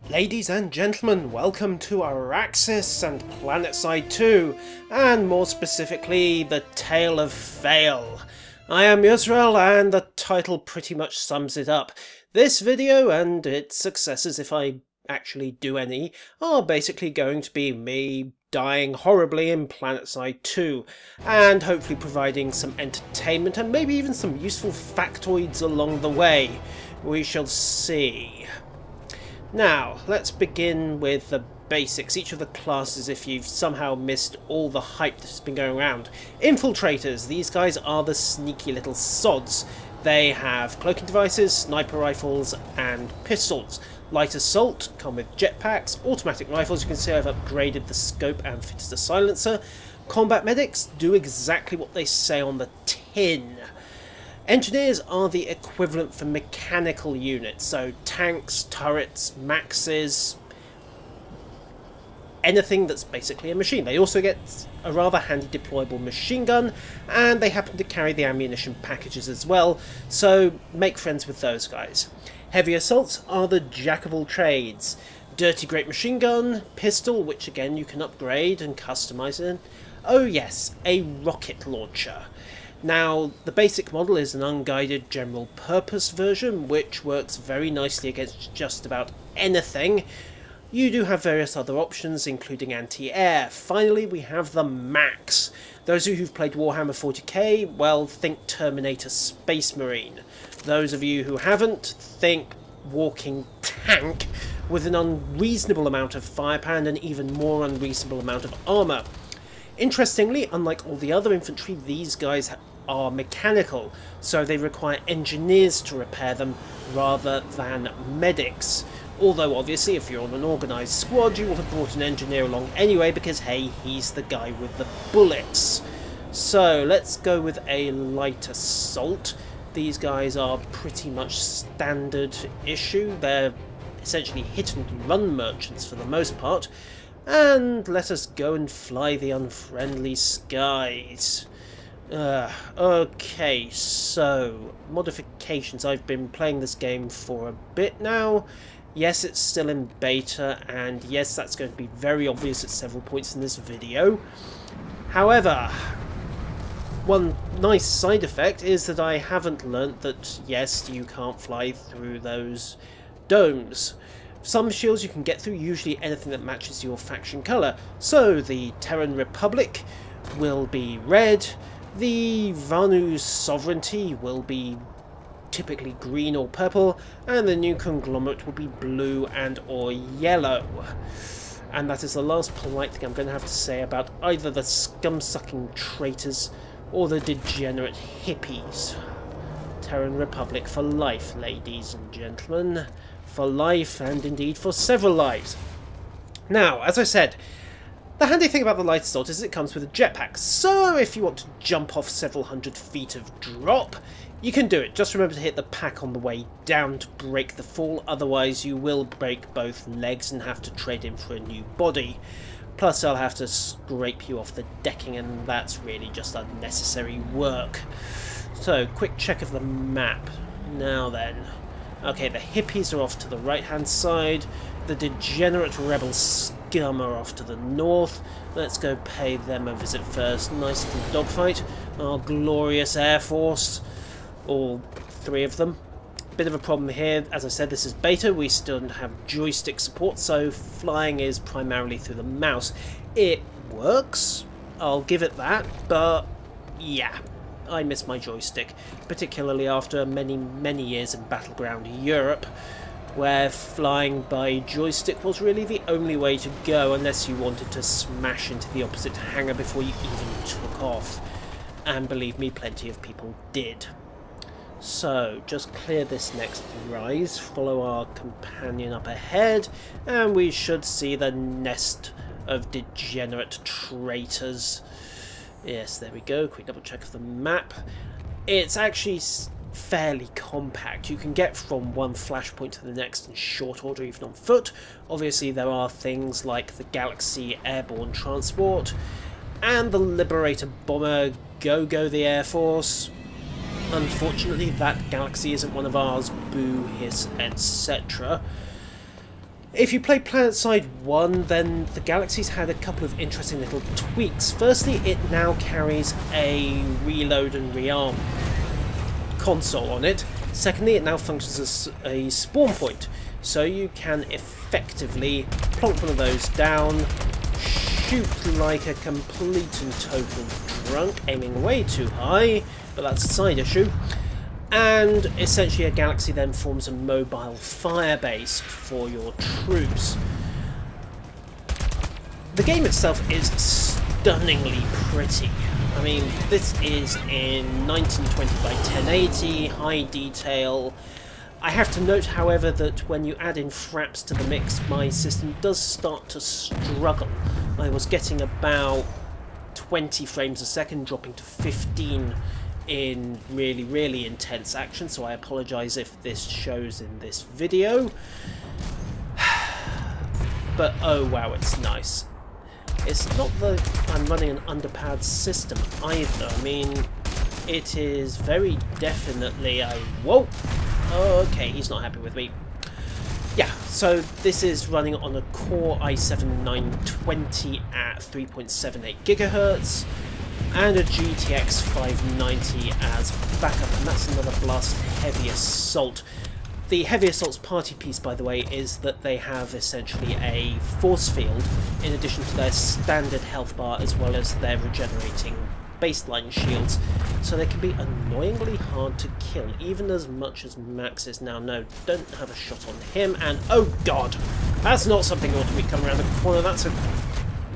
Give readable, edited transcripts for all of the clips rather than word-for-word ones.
Ladies and gentlemen, welcome to Auraxis and Planetside 2, and more specifically, The Tale of Fail. I am Yusrael, and the title pretty much sums it up. This video, and its successors if I actually do any, are basically going to be me dying horribly in Planetside 2, and hopefully providing some entertainment and maybe even some useful factoids along the way. We shall see. Now, let's begin with the basics. Each of the classes, if you've somehow missed all the hype that's been going around. Infiltrators, these guys are the sneaky little sods. They have cloaking devices, sniper rifles, and pistols. Light assault come with jetpacks. Automatic rifles, you can see I've upgraded the scope and fitted the silencer. Combat medics do exactly what they say on the tin. Engineers are the equivalent for mechanical units, so tanks, turrets, maxes, anything that's basically a machine. They also get a rather handy deployable machine gun, and they happen to carry the ammunition packages as well, so make friends with those guys. Heavy assaults are the jack of all trades. Dirty great machine gun, pistol, which again you can upgrade and customize it. Oh yes, a rocket launcher. Now, the basic model is an unguided general purpose version, which works very nicely against just about anything. You do have various other options, including anti-air. Finally, we have the Max. Those of you who've played Warhammer 40k, well, think Terminator Space Marine. Those of you who haven't, think walking tank with an unreasonable amount of firepower and an even more unreasonable amount of armour. Interestingly, unlike all the other infantry, these guys are mechanical, so they require engineers to repair them rather than medics. Although obviously if you're on an organised squad you will have brought an engineer along anyway, because hey, he's the guy with the bullets. So let's go with a light assault. These guys are pretty much standard issue. They're essentially hit and run merchants for the most part. And let us go and fly the unfriendly skies. Okay, so modifications. I've been playing this game for a bit now. Yes, it's still in beta, and yes, that's going to be very obvious at several points in this video. However, one nice side effect is that I haven't learnt that, yes, you can't fly through those domes. Some shields you can get through, usually anything that matches your faction colour. So the Terran Republic will be red, the Vanu's sovereignty will be typically green or purple, and the new conglomerate will be blue and or yellow. And that is the last polite thing I'm going to have to say about either the scum-sucking traitors or the degenerate hippies. Terran Republic for life, ladies and gentlemen. For life, and indeed for several lives. Now, as I said, the handy thing about the light assault is it comes with a jetpack, so if you want to jump off several hundred feet of drop, you can do it. Just remember to hit the pack on the way down to break the fall, otherwise you will break both legs and have to trade in for a new body. Plus I'll have to scrape you off the decking, and that's really just unnecessary work. So, quick check of the map. Now then. Okay, the hippies are off to the right-hand side. The degenerate rebel scum are off to the north. Let's go pay them a visit first. Nice little dogfight. Our glorious Air Force. All three of them. Bit of a problem here. As I said, this is beta. We still don't have joystick support, so flying is primarily through the mouse. It works. I'll give it that, but yeah. I miss my joystick, particularly after many years in Battleground Europe, where flying by joystick was really the only way to go unless you wanted to smash into the opposite hangar before you even took off. And believe me, plenty of people did. So, just clear this next rise, follow our companion up ahead, and we should see the nest of degenerate traitors. Yes, there we go. Quick double check of the map. It's actually fairly compact. You can get from one flashpoint to the next in short order, even on foot. Obviously, there are things like the Galaxy Airborne Transport and the Liberator Bomber. Go the Air Force. Unfortunately, that Galaxy isn't one of ours. Boo, hiss, etc. If you play Planetside 1, then the Galaxy's had a couple of interesting little tweaks. Firstly, it now carries a reload and rearm console on it. Secondly, it now functions as a spawn point, so you can effectively plonk one of those down, shoot like a complete and total drunk, aiming way too high, but that's a side issue. And essentially a Galaxy then forms a mobile fire base for your troops. The game itself is stunningly pretty. I mean, this is in 1920 by 1080, high detail. I have to note, however, that when you add in fraps to the mix, my system does start to struggle. I was getting about 20 frames a second, dropping to 15 in really intense action, so I apologise if this shows in this video. But oh wow, it's nice. It's not that I'm running an underpowered system either. I mean, it is very definitely a... Whoa! Okay, he's not happy with me. Yeah, so this is running on a Core i7-920 at 3.78 GHz. And a GTX 590 as backup, and that's another blast heavy assault. The heavy assault's party piece, by the way, is that they have essentially a force field in addition to their standard health bar, as well as their regenerating baseline shields, so they can be annoyingly hard to kill, even as much as Max is now. No, don't have a shot on him, and oh god, that's not something that ought to be coming around the corner. That's a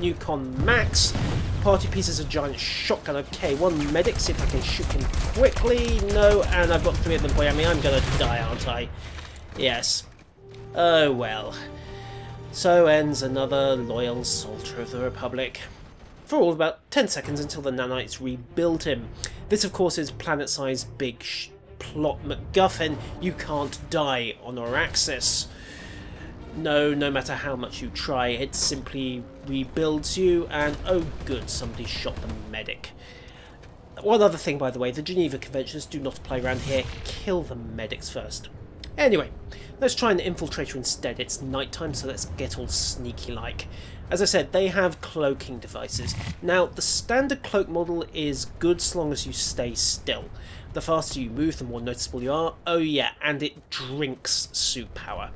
Newcon Max. Party piece is a giant shotgun. Okay, one medic, see if I can shoot him quickly. No, and I've got 3 of them pointing at me. I'm gonna die, aren't I? Yes. Oh well. So ends another loyal soldier of the Republic. For all about 10 seconds until the nanites rebuild him. This, of course, is Planetside's big plot MacGuffin. You can't die on Auraxis. No matter how much you try, it simply rebuilds you, and oh good, somebody shot the medic. One other thing, by the way, the Geneva Conventions do not apply around here. Kill the medics first. Anyway, let's try an infiltrator instead. It's nighttime, so let's get all sneaky-like. As I said, they have cloaking devices. Now, the standard cloak model is good so long as you stay still. The faster you move, the more noticeable you are. Oh yeah, and it drinks suit power.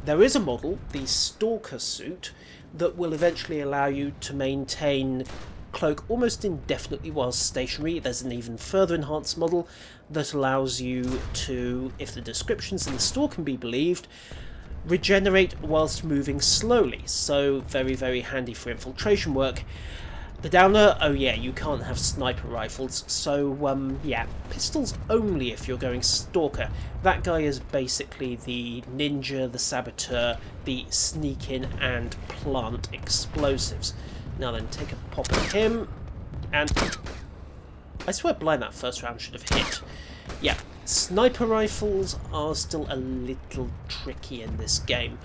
There is a model, the Stalker suit, that will eventually allow you to maintain cloak almost indefinitely while stationary. There's an even further enhanced model that allows you to, if the descriptions in the store can be believed, regenerate whilst moving slowly. So very handy for infiltration work. The downer, oh yeah, you can't have sniper rifles, so yeah, pistols only if you're going Stalker. That guy is basically the ninja, the saboteur, the sneak in and plant explosives. Now then, take a pop at him, and I swear blind that first round should have hit. Yeah, sniper rifles are still a little tricky in this game.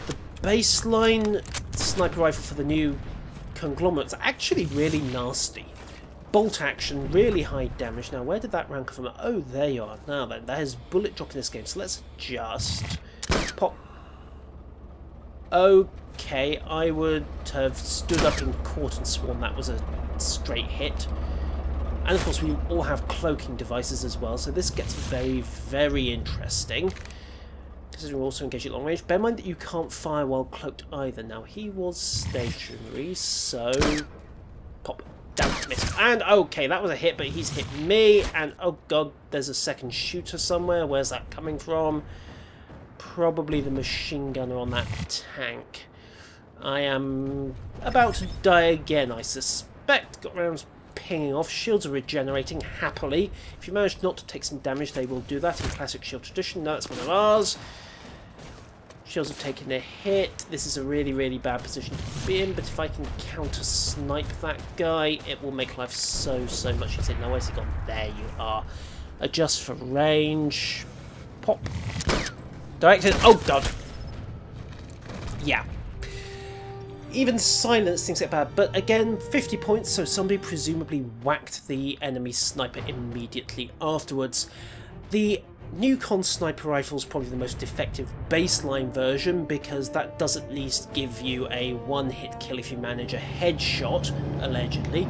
The baseline sniper rifle for the new conglomerate's actually really nasty. Bolt action, really high damage. Now, where did that round come from? Oh, there you are. Now then, there's bullet drop in this game, so let's just pop. Okay, I would have stood up in court and sworn that was a straight hit. And of course, we all have cloaking devices as well, so this gets very interesting. We're also engaged at long range. Bear in mind that you can't fire while cloaked either. Now, he was stationary, so pop, down, miss. And okay, that was a hit, but he's hit me. And oh god, there's a second shooter somewhere. Where's that coming from? Probably the machine gunner on that tank. I am about to die again, I suspect. Got rounds pinging off. Shields are regenerating happily. If you manage not to take some damage, they will do that in classic shield tradition. No, that's one of ours. Shields have taken a hit. This is a really bad position to be in, but if I can counter-snipe that guy, it will make life so much easier. Now, where's he gone? There you are. Adjust for range. Pop. Directed. Oh, God. Yeah. Even silence things get bad, but again, 50 points, so somebody presumably whacked the enemy sniper immediately afterwards. The Newcon sniper rifle is probably the most effective baseline version because that does at least give you a one-hit kill if you manage a headshot, allegedly.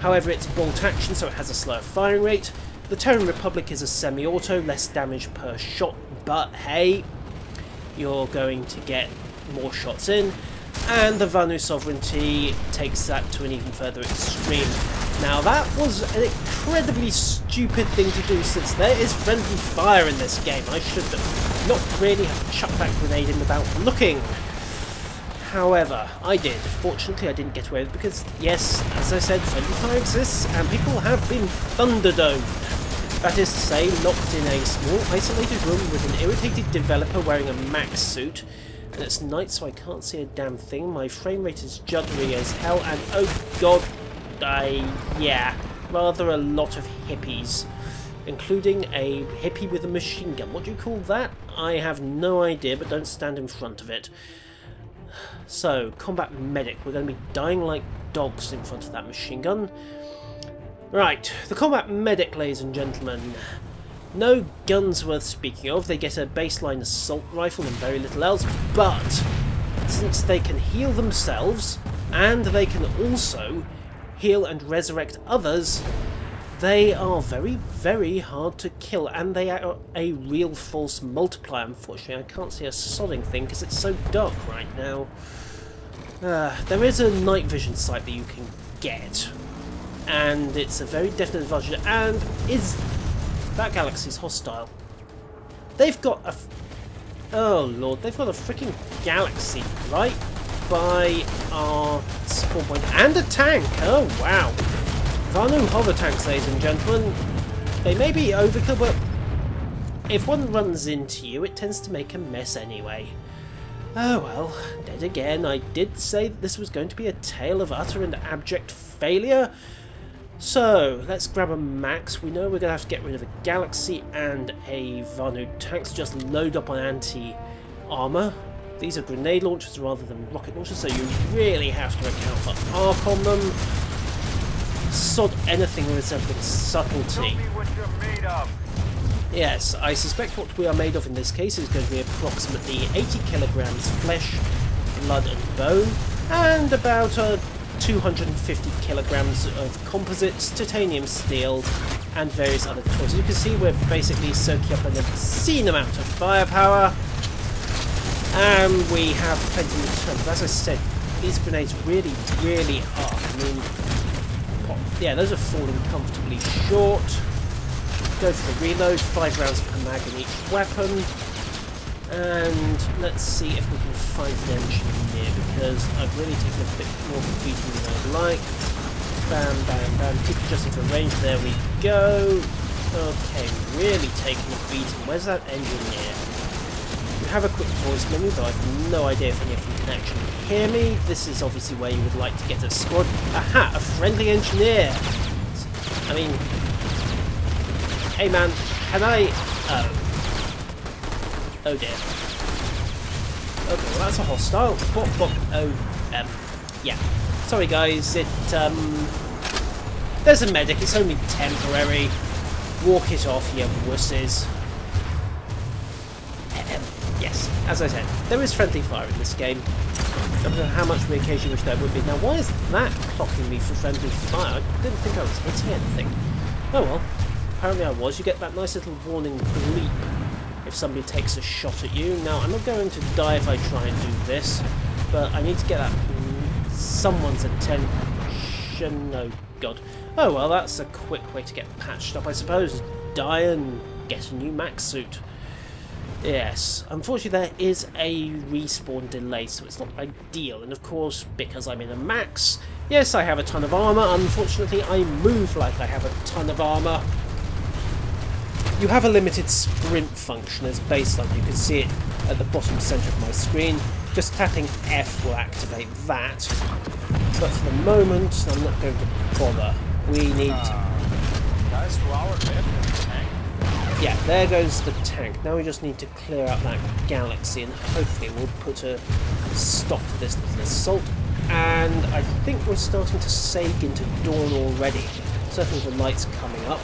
However, it's bolt action, so it has a slower firing rate. The Terran Republic is a semi-auto, less damage per shot, but hey, you're going to get more shots in. And the Vanu Sovereignty takes that to an even further extreme. Now that was an incredibly stupid thing to do since there is friendly fire in this game. I should have not really have chucked that grenade in without looking. However, I did. Fortunately, I didn't get away with it because, yes, as I said, friendly fire exists and people have been thunderdomed. That is to say, locked in a small, isolated room with an irritated developer wearing a max suit. And it's night, so I can't see a damn thing. My frame rate is juddery as hell, and oh god, yeah, rather a lot of hippies. Including a hippie with a machine gun. What do you call that? I have no idea, but don't stand in front of it. So, combat medic. We're going to be dying like dogs in front of that machine gun. Right, the combat medic, ladies and gentlemen. No guns worth speaking of. They get a baseline assault rifle and very little else, but since they can heal themselves and they can also heal and resurrect others, they are very, very hard to kill, and they are a real force multiplier. Unfortunately, I can't see a sodding thing because it's so dark right now. There is a night vision sight that you can get, and it's a very definite advantage, and that galaxy's hostile. They've got a... oh lord, they've got a freaking galaxy right by our spawn point. And a tank! Oh wow. Vanu hover tanks, ladies and gentlemen. They may be overkill, but if one runs into you, it tends to make a mess anyway. Oh well, dead again. I did say that this was going to be a tale of utter and abject failure. So, let's grab a max. We know we're going to have to get rid of a galaxy and a Vanu tank, so just load up on anti-armour. These are grenade launchers rather than rocket launchers, so you really have to account for arc on them. Sod anything resembling subtlety. Show me what you're made of. Yes, I suspect what we are made of in this case is going to be approximately 80 kilograms flesh, blood and bone, and about 250 kilograms of composites, titanium steel, and various other toys. As you can see, we're basically soaking up an obscene amount of firepower, and we have plenty of time. But as I said, these grenades really, really are. I mean, pop. Yeah, those are falling comfortably short. Go for the reload, 5 rounds per mag in each weapon. And let's see if we can find an engineer, because I've really taken a bit more of a beating than I'd like. Bam, bam, bam. Keep adjusting for range. There we go. Okay, really taking a beating. Where's that engineer? You have a quick voice menu, though I have no idea if any of you can actually hear me. This is obviously where you would like to get a squad. Aha! A friendly engineer! I mean... hey man, can I... oh. Oh dear. Okay, well that's a hostile. Bop, bop. Oh, yeah. Sorry guys, there's a medic, it's only temporary. Walk it off, you wusses. Yes, as I said, there is friendly fire in this game. I don't know how much we occasionally wish there would be. Now, why is that clocking me for friendly fire? I didn't think I was hitting anything. Oh well, apparently I was. You get that nice little warning bleep if somebody takes a shot at you. Now, I'm not going to die if I try and do this, but I need to get that someone's attention. Oh god. Oh well, that's a quick way to get patched up, I suppose. Die and get a new max suit. Yes, unfortunately there is a respawn delay, so it's not ideal, and of course, because I'm in a max, yes, I have a ton of armour. Unfortunately, I move like I have a ton of armour. You have a limited sprint function as baseline. You can see it at the bottom centre of my screen. Just tapping F will activate that. But for the moment, I'm not going to bother. We need... Guys, to our left, tank. Yeah, there goes the tank. Now we just need to clear out that galaxy, and hopefully we'll put a stop to this little assault. And I think we're starting to sag into dawn already. Certainly the light's coming up.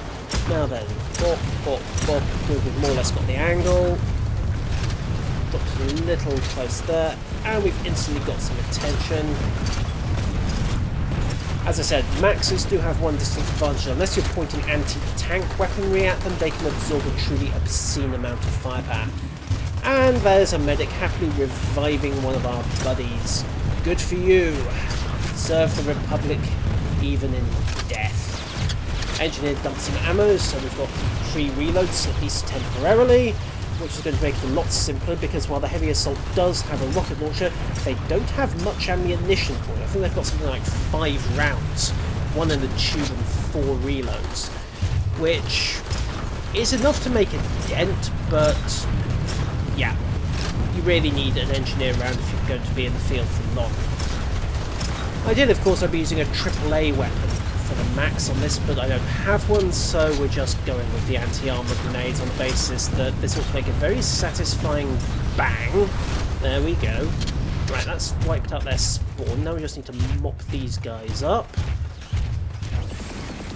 Now then, bop, bop, bop. We've more or less got the angle. Dropped a little close there, and we've instantly got some attention. As I said, Maxes do have one distinct advantage. Unless you're pointing anti-tank weaponry at them, they can absorb a truly obscene amount of firepower. And there's a medic happily reviving one of our buddies. Good for you. Serve the Republic even in death. Engineer dumped some ammo, so we've got 3 reloads, at least temporarily, which is going to make it a lot simpler, because while the heavy assault does have a rocket launcher, they don't have much ammunition for it. I think they've got something like 5 rounds, 1 in the tube and 4 reloads, which is enough to make a dent, but yeah, you really need an engineer around if you're going to be in the field for long. Ideally, of course, I'd be using a AAA weapon for the max on this, but I don't have one, so we're just going with the anti-armor grenades on the basis that this ought to make a very satisfying bang. There we go. Right, that's wiped out their spawn. Now we just need to mop these guys up.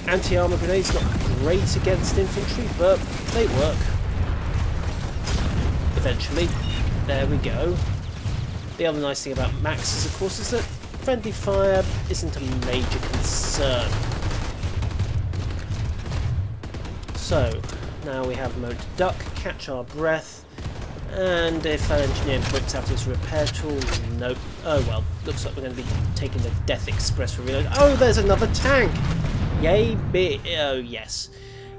Anti-armor grenades not great against infantry, but they work. Eventually. There we go. The other nice thing about maxes, of course, is that friendly fire isn't a major concern. So, now we have a moment to duck, catch our breath, and if our engineer whips out his repair tool, nope. Oh well, looks like we're going to be taking the Death Express for reload. Oh, there's another tank! Yay, oh yes.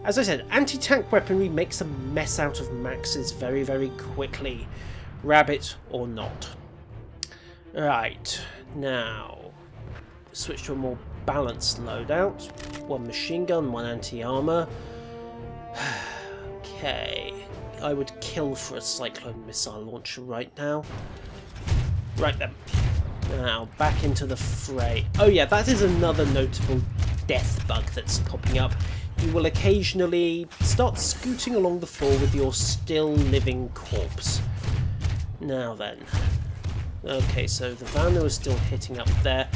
As I said, anti-tank weaponry makes a mess out of maxes very, very quickly. Rabbit or not. Right, now switch to a more balanced loadout. 1 machine gun, 1 anti-armor. Okay, I would kill for a cyclone missile launcher right now. Right then. Now back into the fray. Oh yeah, that is another notable death bug that's popping up. You will occasionally start scooting along the floor with your still living corpse. Now then. Okay, so the Vanno is still hitting up there.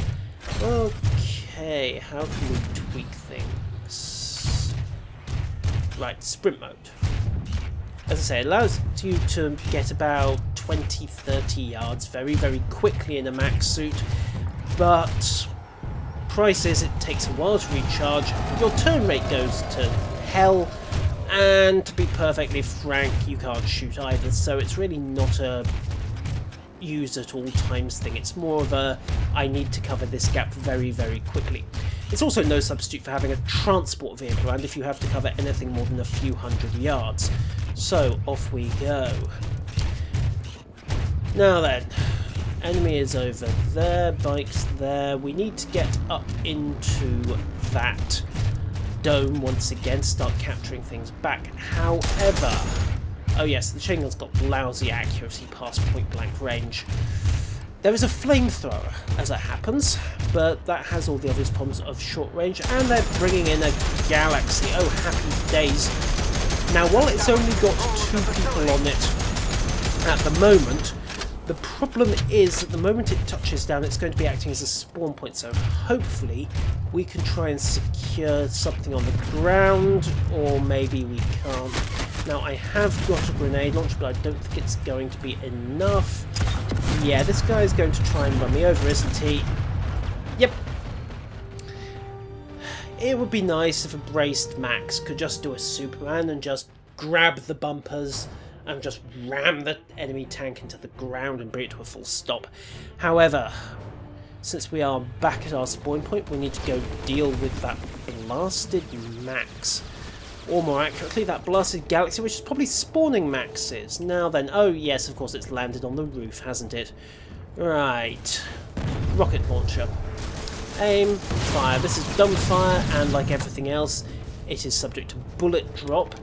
Okay, how can we tweak things? Right, sprint mode. As I say, it allows you to get about 20-30 yards very, very quickly in a max suit, but price is it takes a while to recharge, your turn rate goes to hell, and to be perfectly frank, you can't shoot either, so it's really not a use at all times thing. It's more of a I need to cover this gap very, very quickly. It's also no substitute for having a transport vehicle, and if you have to cover anything more than a few hundred yards. So off we go. Now then, enemy is over there, bikes there. We need to get up into that dome once again, start capturing things back. However, oh yes, the chain gun's got lousy accuracy past point blank range. There is a flamethrower, as it happens, but that has all the obvious problems of short range, and they're bringing in a galaxy. Oh, happy days. Now, while it's only got 2 people on it at the moment, the problem is that the moment it touches down, it's going to be acting as a spawn point, so hopefully we can try and secure something on the ground, or maybe we can't. Now, I have got a grenade launcher, but I don't think it's going to be enough. Yeah, this guy's going to try and run me over, isn't he? Yep. It would be nice if a braced Max could just do a Superman and just grab the bumpers and just ram the enemy tank into the ground and bring it to a full stop. However, since we are back at our spawn point, we need to go deal with that blasted Max. Or more accurately, that blasted galaxy, which is probably spawning Maxes. Now then, oh yes, of course it's landed on the roof, hasn't it? Right. Rocket launcher. Aim, fire. This is dumbfire, and like everything else, it is subject to bullet drop.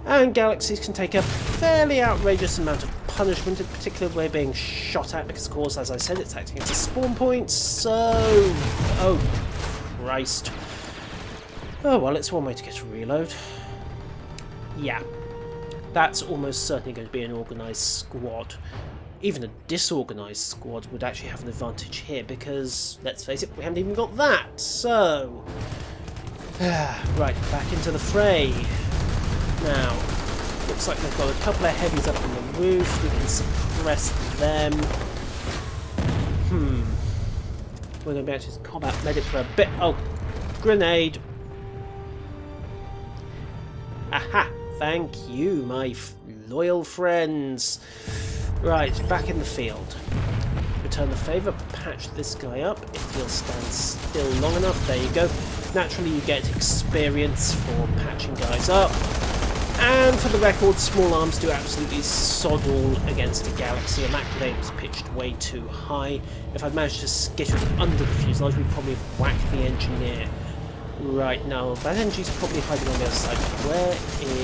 And galaxies can take a fairly outrageous amount of punishment, in particular we're being shot at, because of course, as I said, it's acting as a spawn point, so... oh, Christ. Oh well, it's one way to get a reload. Yeah, that's almost certainly going to be an organised squad. Even a disorganised squad would actually have an advantage here, because, let's face it, we haven't even got that, so... Right, back into the fray. Now, looks like they've got a couple of heavies up on the roof. We can suppress them. We're going to be able to combat medic for a bit. Oh, grenade. Aha! Thank you, my loyal friends. Right, back in the field. Return the favour, patch this guy up if he'll stand still long enough. There you go. Naturally you get experience for patching guys up. And for the record, small arms do absolutely sod all against a Galaxy, and that grenade was pitched way too high. If I'd managed to skitter it under the fuselage, we'd probably have whacked the engineer. Right, now that engine's probably hiding on the other side. Where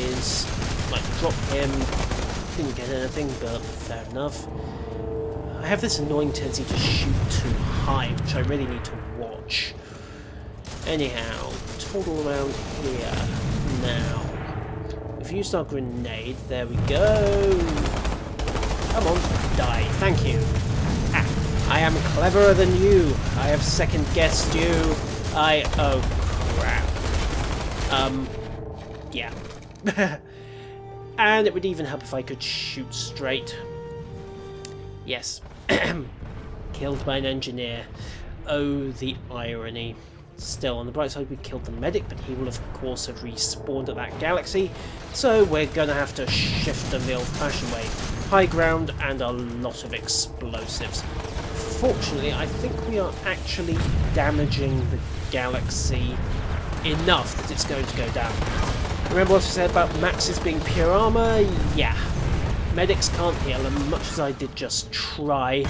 is... Might drop him. Didn't get anything, but fair enough. I have this annoying tendency to shoot too high, which I really need to watch. Anyhow, total around here. Now, we've used our grenade. There we go. Come on, die. Thank you. Ah, I am cleverer than you. I have second-guessed you. Oh, crap. Yeah. And it would even help if I could shoot straight. Yes. Killed by an engineer. Oh, the irony. Still, on the bright side, we killed the medic, but he will, of course, have respawned at that galaxy. So we're going to have to shift them the old-fashioned way. High ground and a lot of explosives. Fortunately, I think we are actually damaging the galaxy enough that it's going to go down. Remember what I said about Maxes being pure armour? Yeah. Medics can't heal, and much as I did just try...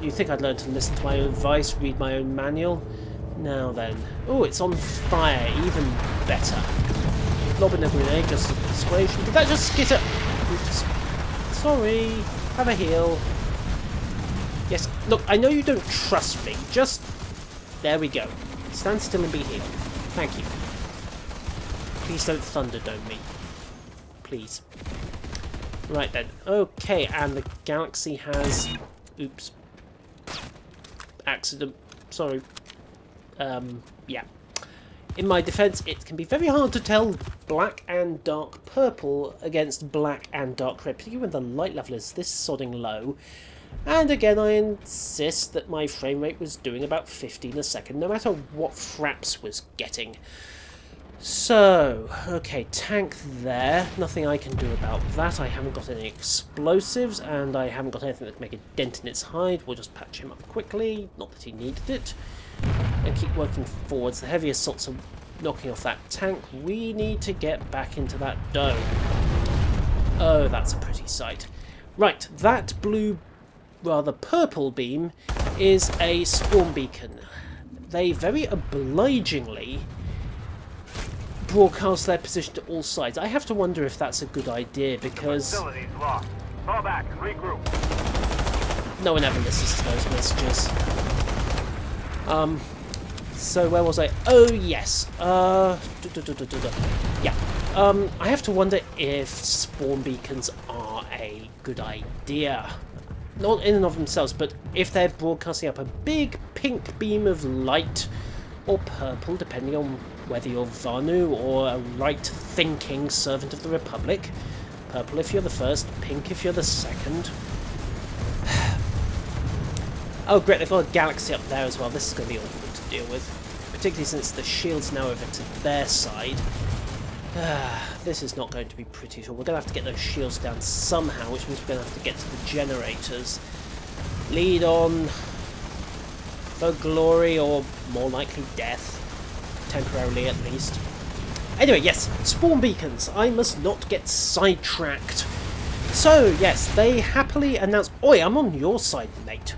You'd think I'd learn to listen to my own advice, read my own manual. Now then. Oh, it's on fire. Even better. Lobbing a grenade just as persuasion. Did that just skitter? Oops. Sorry. Have a heal. Yes, look, I know you don't trust me. Just... There we go. Stand still and be healed. Thank you. Please don't thunderdome me. Please. Right then. Okay, and the galaxy has... Oops. Accident. Sorry. Yeah. In my defence, it can be very hard to tell black and dark purple against black and dark red, particularly when the light level is this sodding low. And again, I insist that my frame rate was doing about 15 a second, no matter what Fraps was getting. So, okay, tank there. Nothing I can do about that. I haven't got any explosives, and I haven't got anything that can make a dent in its hide. We'll just patch him up quickly. Not that he needed it. And keep working forwards. The heavy assaults are knocking off that tank. We need to get back into that dome. Oh, that's a pretty sight. Right, that blue, rather purple beam is a spawn beacon. They very obligingly broadcast their position to all sides. I have to wonder if that's a good idea, because Fall back and regroup. No one ever listens to those messages. So where was I? Oh yes. Yeah. I have to wonder if spawn beacons are a good idea. Not in and of themselves, but if they're broadcasting up a big pink beam of light, or purple, depending on whether you're Vanu or a right-thinking servant of the Republic. Purple if you're the first, pink if you're the second. Oh great, they've got a galaxy up there as well. This is going to be awkward to deal with, particularly since the shield's now over to their side. This is not going to be pretty sure. We're going to have to get those shields down somehow, which means we're going to have to get to the generators. Lead on for glory, or more likely death. Temporarily at least. Anyway, yes, spawn beacons. I must not get sidetracked. So, yes, they happily announced... Oi, I'm on your side, mate.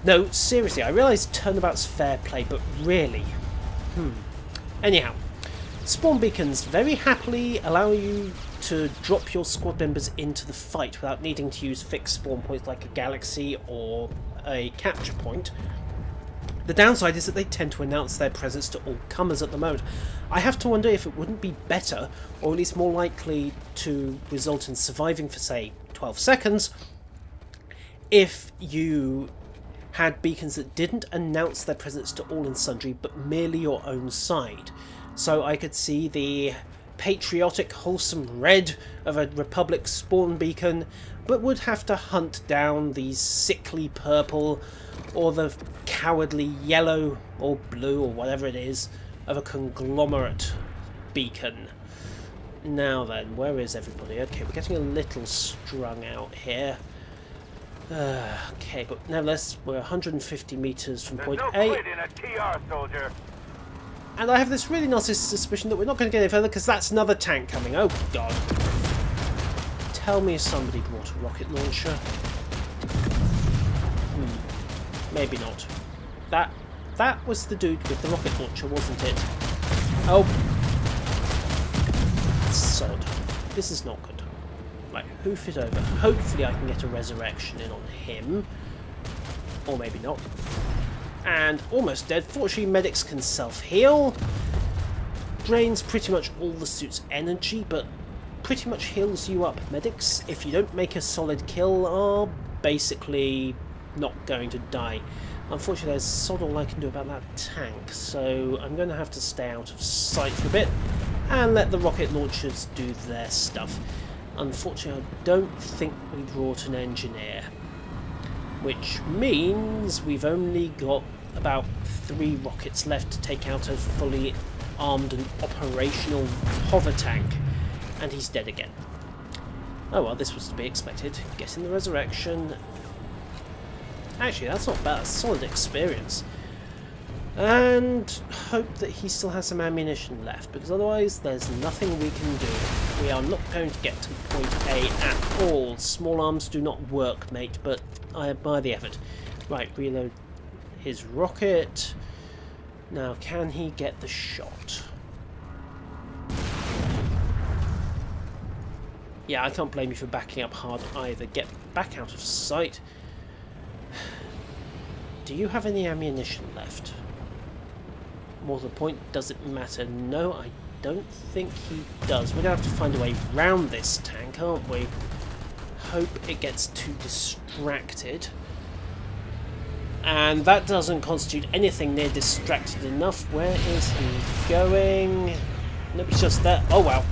No, seriously, I realise turnabout's fair play, but really... Anyhow, spawn beacons very happily allow you to drop your squad members into the fight without needing to use fixed spawn points like a galaxy or a capture point. The downside is that they tend to announce their presence to all comers at the moment. I have to wonder if it wouldn't be better, or at least more likely to result in surviving for, say, 12 seconds, if you had beacons that didn't announce their presence to all and sundry, but merely your own side. So I could see the patriotic, wholesome red of a Republic spawn beacon, but would have to hunt down the sickly purple or the cowardly yellow or blue or whatever it is of a conglomerate beacon. Now then, where is everybody? Okay, we're getting a little strung out here. Okay, but nevertheless, we're 150 metres from point A. Quit in a TR, soldier. And I have this really nasty suspicion that we're not going to get any further because that's another tank coming. Oh, God. Tell me somebody brought a rocket launcher. Maybe not. That was the dude with the rocket launcher, wasn't it? Oh. Sod. This is not good. Right, hoof it over. Hopefully I can get a resurrection in on him. Or maybe not. And almost dead. Fortunately, medics can self-heal. Drains pretty much all the suit's energy, but pretty much heals you up. Medics, if you don't make a solid kill, are basically not going to die. Unfortunately, there's sod all I can do about that tank, so I'm going to have to stay out of sight for a bit and let the rocket launchers do their stuff. Unfortunately, I don't think we brought an engineer, which means we've only got about 3 rockets left to take out a fully armed and operational hover tank, and he's dead again. Oh well, this was to be expected. Getting the resurrection. Actually, that's not bad. Solid experience. And hope that he still has some ammunition left, because otherwise there's nothing we can do. We are not going to get to point A at all. Small arms do not work, mate, but I admire the effort. Right, reload his rocket. Now, can he get the shot? Yeah, I can't blame you for backing up hard either. Get back out of sight. Do you have any ammunition left? More to the point, does it matter? No, I don't think he does. We're going to have to find a way round this tank, aren't we? Hope it gets too distracted. And that doesn't constitute anything near distracted enough. Where is he going? Nope, he's just there. Oh, wow. I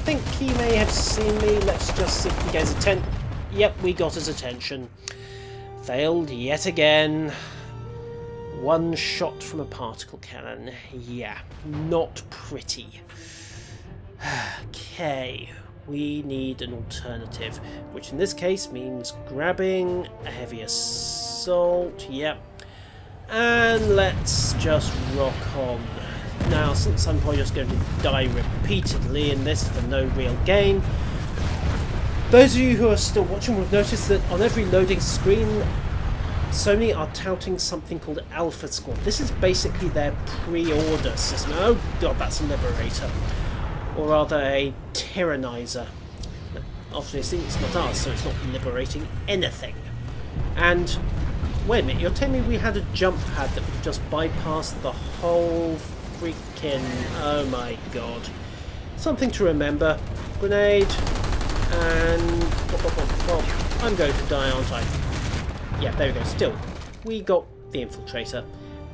think he may have seen me. Let's just see if he gets attention. Yep, we got his attention. Failed yet again. One shot from a particle cannon. Yeah, not pretty. Okay, we need an alternative, which in this case means grabbing a heavy assault. Yep. And let's just rock on. Now, since I'm probably just going to die repeatedly in this for no real gain, those of you who are still watching will have noticed that on every loading screen Sony are touting something called Alpha Squad. This is basically their pre-order system. Oh god, that's a Liberator. Or rather a Tyrannizer. Obviously it's not ours, so it's not liberating anything. And wait a minute, you're telling me we had a jump pad that would just bypass the whole freaking... oh my god. Something to remember. Grenade. And... I'm going to die, aren't I? Yeah, there we go. Still, we got the infiltrator.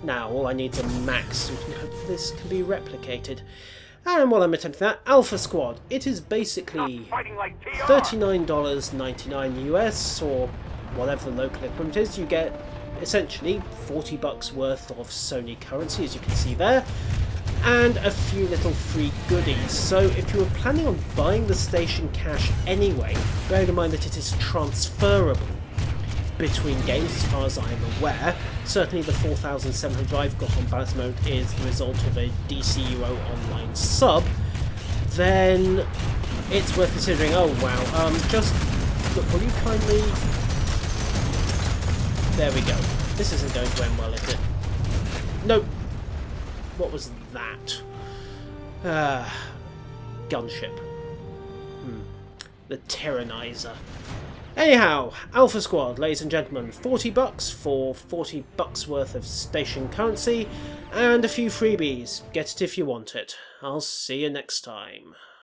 Now, all I need is a max, so we can hope this can be replicated. And while I'm attempting that, Alpha Squad. It is basically $39.99 US, or whatever the local equivalent is. You get, essentially, $40 worth of Sony currency, as you can see there, and a few little free goodies. So if you were planning on buying the station cash anyway, bearing in mind that it is transferable between games as far as I'm aware. Certainly the 4,700 I've got on balance mode is the result of a DCUO online sub, then it's worth considering. Oh wow, just look, will you kindly... there we go. This isn't going to end well, is it? Nope. What was that? Gunship. The Tyrannizer. Anyhow, Alpha Squad, ladies and gentlemen, $40 for $40 worth of station currency and a few freebies. Get it if you want it. I'll see you next time.